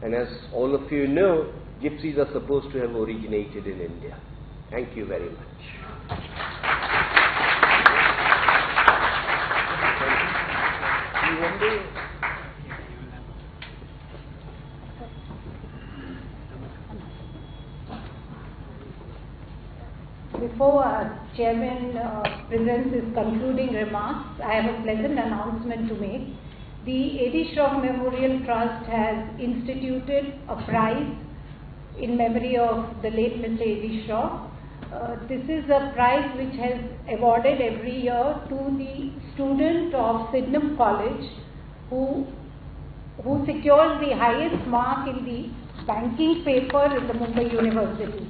And as all of you know, gypsies are supposed to have originated in India. Thank you very much. Before Chairman presents his concluding remarks, I have a pleasant announcement to make. The A.D. Shroff Memorial Trust has instituted a prize in memory of the late Mr. A.D. Shroff. This is a prize which has awarded every year to the student of Sydenham College who secures the highest mark in the banking paper in the Mumbai University.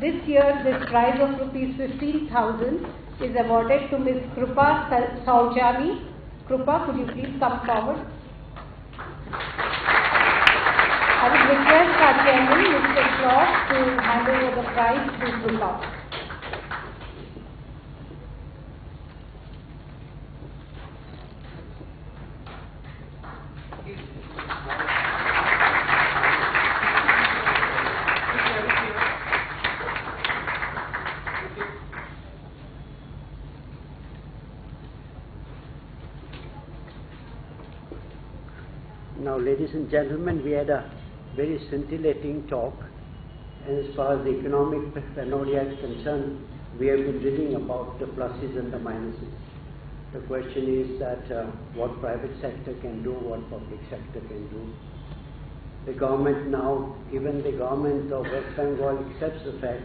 This year, this prize of rupees 15,000 is awarded to Ms. Krupa Saujami. Krupa, could you please come forward? I would request our chairman, Mr. Shroff, to hand over the prize to Krupa. Now, ladies and gentlemen, we had a very scintillating talk, and as far as the economic panorama is concerned, we have been reading about the pluses and the minuses. The question is that what private sector can do, what public sector can do. The government now, even the government of West Bengal accepts the fact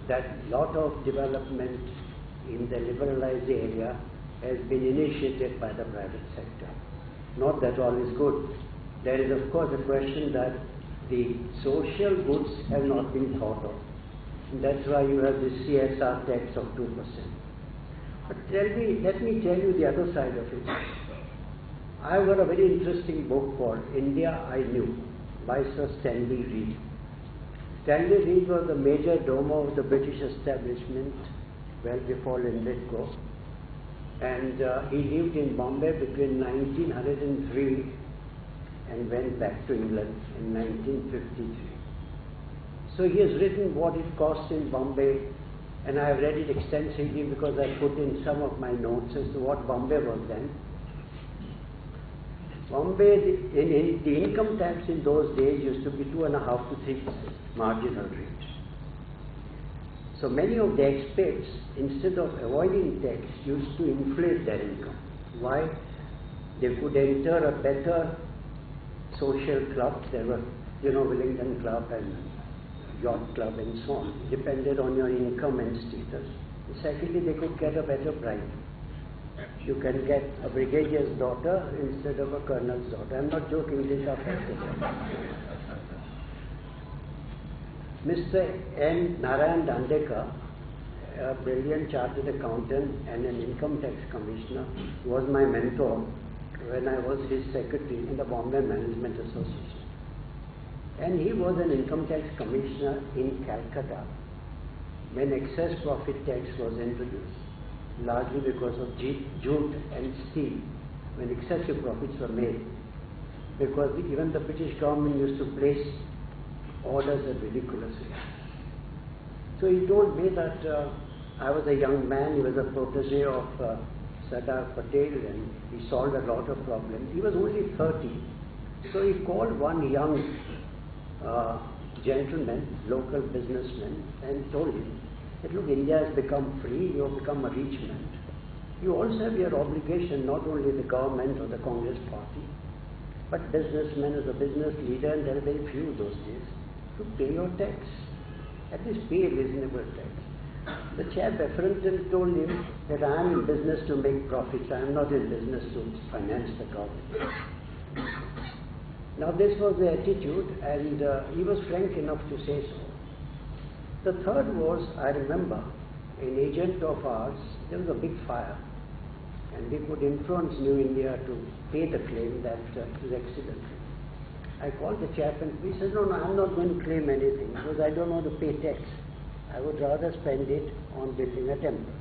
that a lot of development in the liberalized area has been initiated by the private sector. Not that all is good. There is of course a question that the social goods have not been thought of. And that's why you have this CSR tax of 2%. But let me tell you the other side of it. I've got a very interesting book called India I Knew by Sir Stanley Reed. Stanley Reed was the major domo of the British establishment well before Linlithgow. And he lived in Bombay between 1903 and went back to England in 1953. So he has written what it cost in Bombay, and I have read it extensively because I put in some of my notes as to what Bombay was then. Bombay, the income tax in those days used to be 2.5 to 3% marginal rate. So many of the expats, instead of avoiding tax, used to inflate their income. Why? They could enter a better social club. There were, Wellington Club and Yacht Club and so on. Depended on your income and status. Secondly, they could get a better bride. You can get a brigadier's daughter instead of a colonel's daughter. I'm not joking, these are facts. Mr. N. Narayan Dandekar, a brilliant chartered accountant and an income tax commissioner, was my mentor when I was his secretary in the Bombay Management Association. And he was an income tax commissioner in Calcutta when excess profit tax was introduced, largely because of jute and steel, when excessive profits were made, because even the British government used to place orders at ridiculous rates. So he told me that I was a young man, he was a protege of Sardar Patel, and he solved a lot of problems. He was only 30. So he called one young gentleman, local businessman, and told him that, look, India has become free, you have become a rich man. You also have your obligation, not only the government or the Congress party, but businessmen as a business leader, and there are very few those days, to pay your tax. At least pay a reasonable tax. The chap affronted told him that I am in business to make profits, I am not in business to finance the government. Now this was the attitude, and he was frank enough to say so. The third was, I remember, an agent of ours, there was a big fire, and we could influence New India to pay the claim that it was accidental. I called the chap and he said, no, I'm not going to claim anything because I don't want to pay tax. I would rather spend it on building a temple.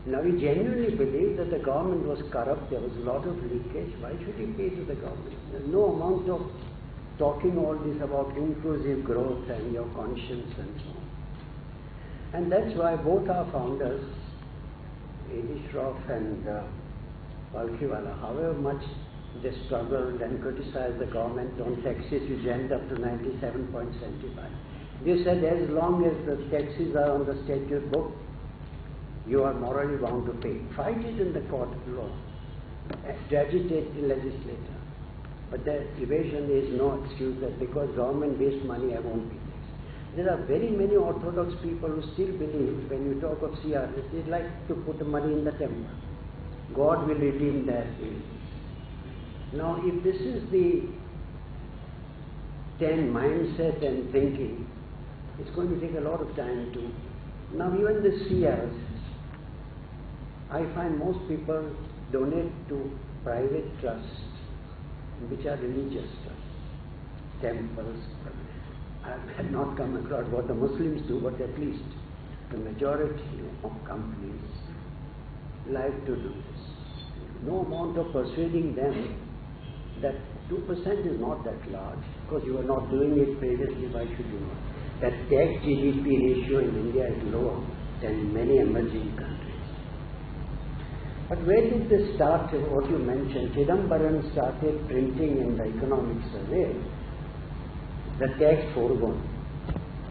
Now he genuinely believed that the government was corrupt, there was a lot of leakage. Why should he pay to the government? There's no amount of talking all this about inclusive growth and your conscience and so on. And that's why both our founders, A.D. Shroff and Balkiwala, however much they struggled and criticized the government on taxes, which end up to 97.75. They said as long as the taxes are on the statute book, you are morally bound to pay. Fight it in the court of law. Agitate the legislator. But the evasion is no excuse that because government wastes money, I won't pay tax. There are very many orthodox people who still believe when you talk of CRS, they like to put the money in the temple. God will redeem their will. Now, if this is the 10 mindset and thinking, it's going to take a lot of time to. Now, even the CRs, I find most people donate to private trusts, which are religious trusts, temples. I have not come across what the Muslims do, but at least the majority of companies like to do this. No amount of persuading them that 2% is not that large, because you are not doing it previously, why should you not? That tax GDP ratio in India is lower than in many emerging countries. But where did this start? What you mentioned, Chidambaran started printing in the Economic Survey the tax foregone.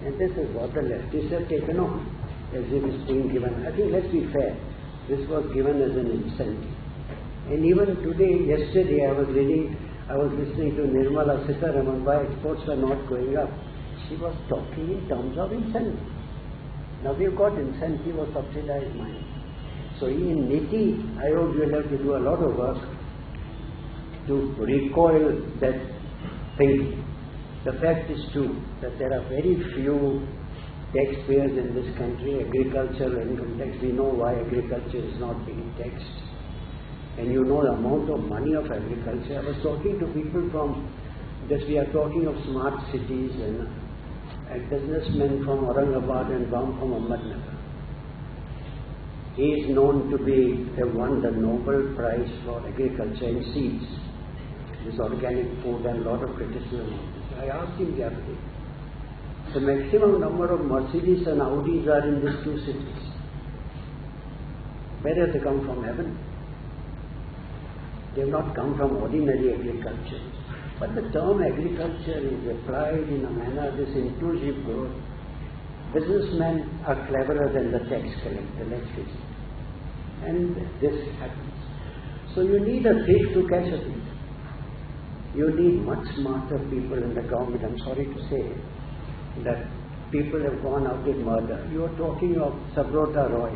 And this is what the leftists have taken on as if it's being given. I think, let's be fair, this was given as an incentive. And even today, yesterday, I was listening to Nirmala Sitharaman why exports were not going up. She was talking in terms of incentive. Now we've got incentive or subsidized money. So in NITI, I hope you'll have to do a lot of work to recoil that thinking. The fact is too that there are very few taxpayers in this country, agricultural income tax. We know why agriculture is not being taxed. And you know the amount of money of agriculture. I was talking to people from, that we are talking of smart cities, and a businessman from Aurangabad and one from Ahmednagar. He is known to have won the Nobel Prize for Agriculture and Seeds, this organic food, and a lot of criticism. I asked him the other day, the maximum number of Mercedes and Audis are in these two cities. Where have they come from? Heaven? They have not come from ordinary agriculture. But the term agriculture is applied in a manner, this inclusive growth. Businessmen are cleverer than the tax collector, let's face it. And this happens. So you need a thief to catch a thief. You need much smarter people in the government. I'm sorry to say that people have gone out with murder. You are talking of Sabrota Roy.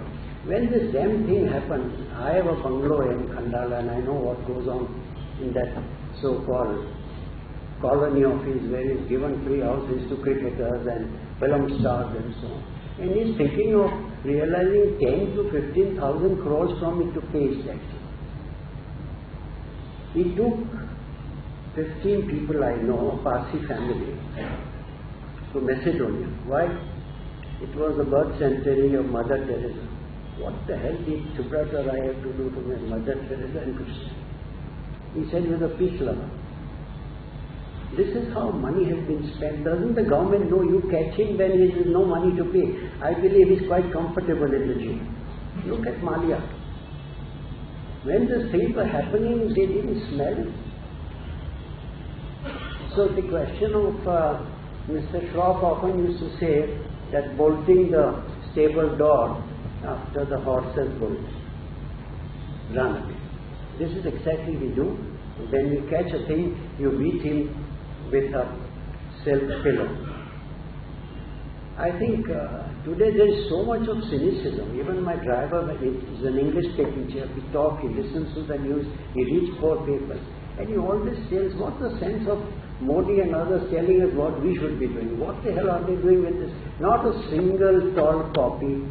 When this damn thing happened, I have a bungalow in Khandala and I know what goes on in that so-called colony of his where he's given free houses to cricketers and film stars and so on. And he's thinking of realizing 10 to 15,000 crores from it to pay his taxes. He took 15 people I know, a Parsi family, to Macedonia. Why? It was the birth centenary of Mother Teresa. What the hell did Subrata Rai have to do to Mother Teresa and Krishna? He said he was a peace lover. This is how money has been spent. Doesn't the government know you catch him when there is no money to pay? I believe he's quite comfortable in the jail. Look at Malia. When these things were happening, they didn't smell it. So the question of Mr. Shroff often used to say that bolting the stable door after the horse has bolted. Run away. This is exactly we do. When you catch a thing, you beat him with a silk pillow. I think today there is so much of cynicism. Even my driver, is an English teacher, he talks, he listens to the news, he reads 4 papers, and he always tells what's the sense of Modi and others telling us what we should be doing. What the hell are they doing with this? Not a single tall copy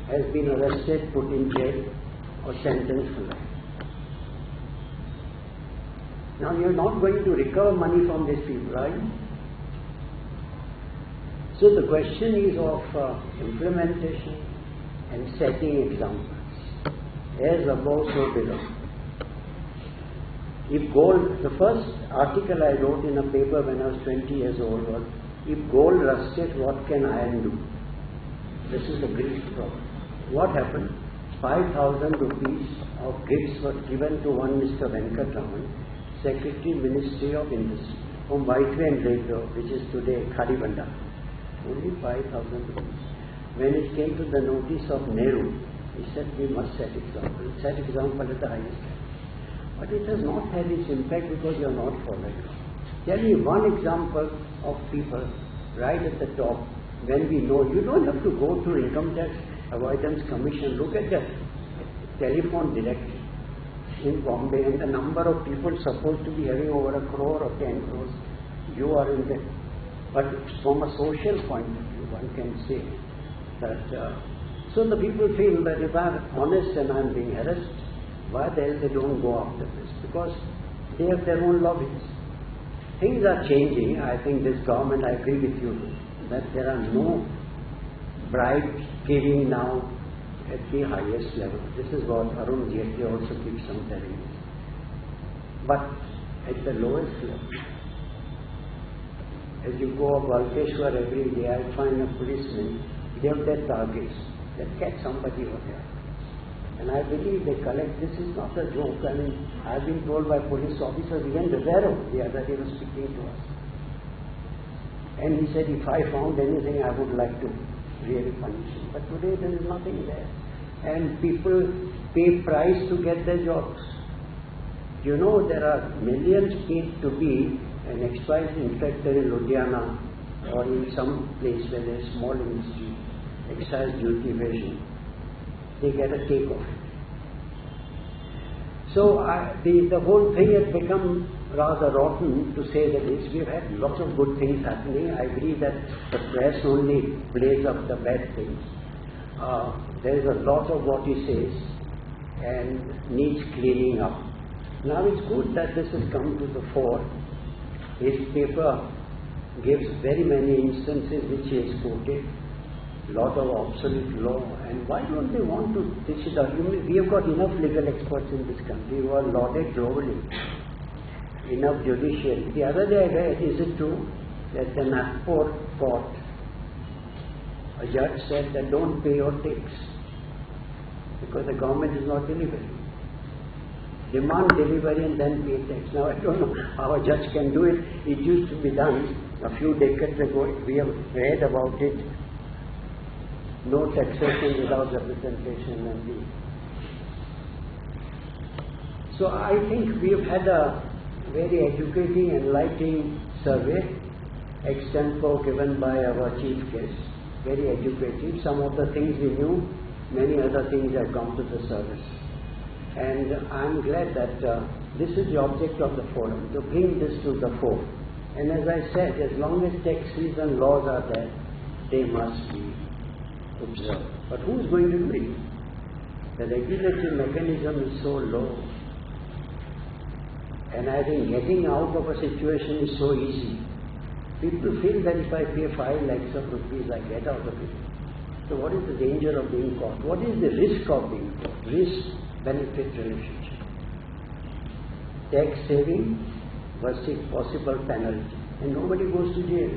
has been arrested, put in jail, or sentenced to life. Now you are not going to recover money from these people, right? So the question is of implementation and setting examples. As above, so below. If gold, the first article I wrote in a paper when I was 20 years old was, if gold rusted, what can iron do? This is the Greek problem. What happened? 5,000 rupees of gifts were given to one Mr. Venkatraman, Secretary, Ministry of Industry, from Whiteway and Radio, which is today Kharibanda. Only 5,000 rupees. When it came to the notice of Nehru, he said we must set example. Set example at the highest level. But it has not had its impact because you are not following. Tell me one example of people right at the top when we know you don't have to go to Income Tax Avoidance Commission. Look at the telephone directory in Bombay and the number of people supposed to be having over 1 crore or 10 crores. You are in there. But from a social point of view, one can say that so the people feel that if I am honest and I am being harassed, why the hell they don't go after this? Because they have their own lobbies. Things are changing. I think this government, I agree with you, that there are no bribes giving now at the highest level. This is what Arun Jaitley also keeps on telling us. But at the lowest level, as you go up Balkeshwar every day, I find a policeman, they have their targets. They catch somebody over there. And I believe they collect. This is not a joke. I mean, I've been told by police officers, even Rivero, the other day was speaking to us. And he said, if I found anything, I would like to really punish him. But today there is nothing there. And people pay price to get their jobs. You know, there are millions paid to be an excise inspector in Ludhiana or in some place where there is small industry, excise duty evasion. They get a take of it. So the whole thing has become rather rotten to say that we've had lots of good things happening. I agree that the press only plays up the bad things. There is a lot of what he says and needs cleaning up. Now it's good that this has come to the fore. His paper gives very many instances which he has quoted. Lot of obsolete law, and why don't they want to teach it out? We have got enough legal experts in this country who are lauded globally, enough judiciary. The other day I read, is it true that the Nagpur court, a judge said that don't pay your tax because the government is not delivering. demand delivery and then pay tax. Now I don't know how a judge can do it. It used to be done a few decades ago. We have read about it. No taxation without representation and the. So I think we have had a very educating, enlightening survey, extempo given by our chief guest. Very educative. Some of the things we knew, many other things have come to the service. And I'm glad that this is the object of the forum, to bring this to the fore. And as I said, as long as taxes and laws are there, they must be observed. But who is going to do it? The regulatory mechanism is so low. And I think getting out of a situation is so easy. People feel that if I pay 5 lakhs of rupees, I get out of it. So what is the danger of being caught? What is the risk of being caught? Risk-benefit relationship. Tax saving versus possible penalty. And nobody goes to jail.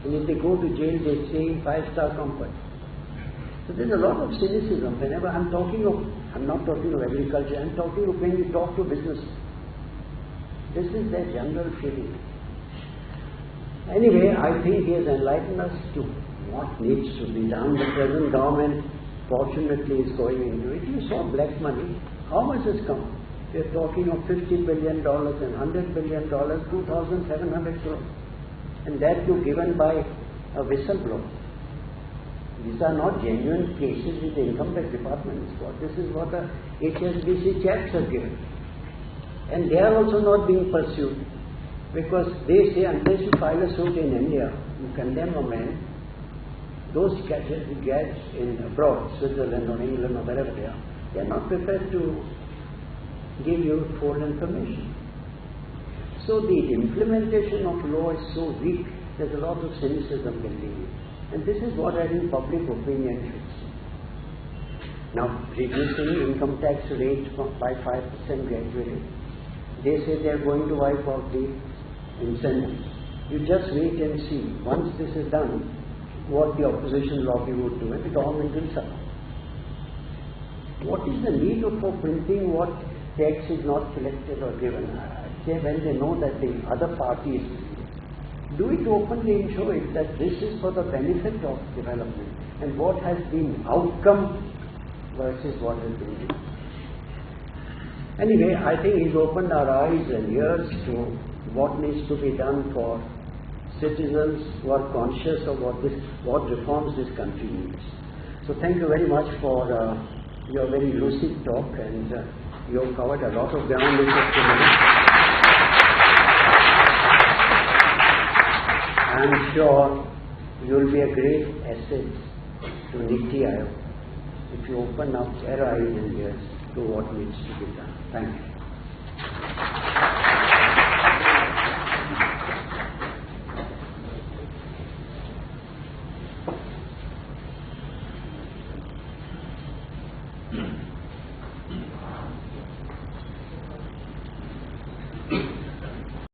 And if they go to jail, they stay in 5-star comfort. So there's a lot of cynicism. Whenever I'm not talking of agriculture, I'm talking of when you talk to business. This is their general feeling. Anyway, I think he has enlightened us to what needs to be done. The present government, fortunately, is going into it. You saw black money. How much has come? We are talking of $50 billion and $100 billion, 2,700 crores. And that too given by a whistleblower. These are not genuine cases with the income tax department. This is what the HSBC chaps have given. And they are also not being pursued. Because they say unless you file a suit in India, you condemn a man, those gadgets in abroad, Switzerland or England or wherever they are not prepared to give you full information. So the implementation of law is so weak, there's a lot of cynicism building in. And this is what I think public opinion should see. Now, reducing income tax rate by 5% gradually. They say they are going to wipe out the incentives. You just wait and see. Once this is done, what the opposition lobby would do, and the government will suffer. What is the need for printing what tax is not collected or given? Say when they know that the other party is do it openly and show it that this is for the benefit of development and what has been outcome versus what has been done. Anyway, I think he's opened our eyes and ears to what needs to be done for citizens who are conscious of what reforms this country needs. So thank you very much for your very lucid talk, and you have covered a lot of ground in 50 minutes. I'm sure you will be a great asset to Niti Aayog if you open up their eyes and ears to what needs to be done. Thank you.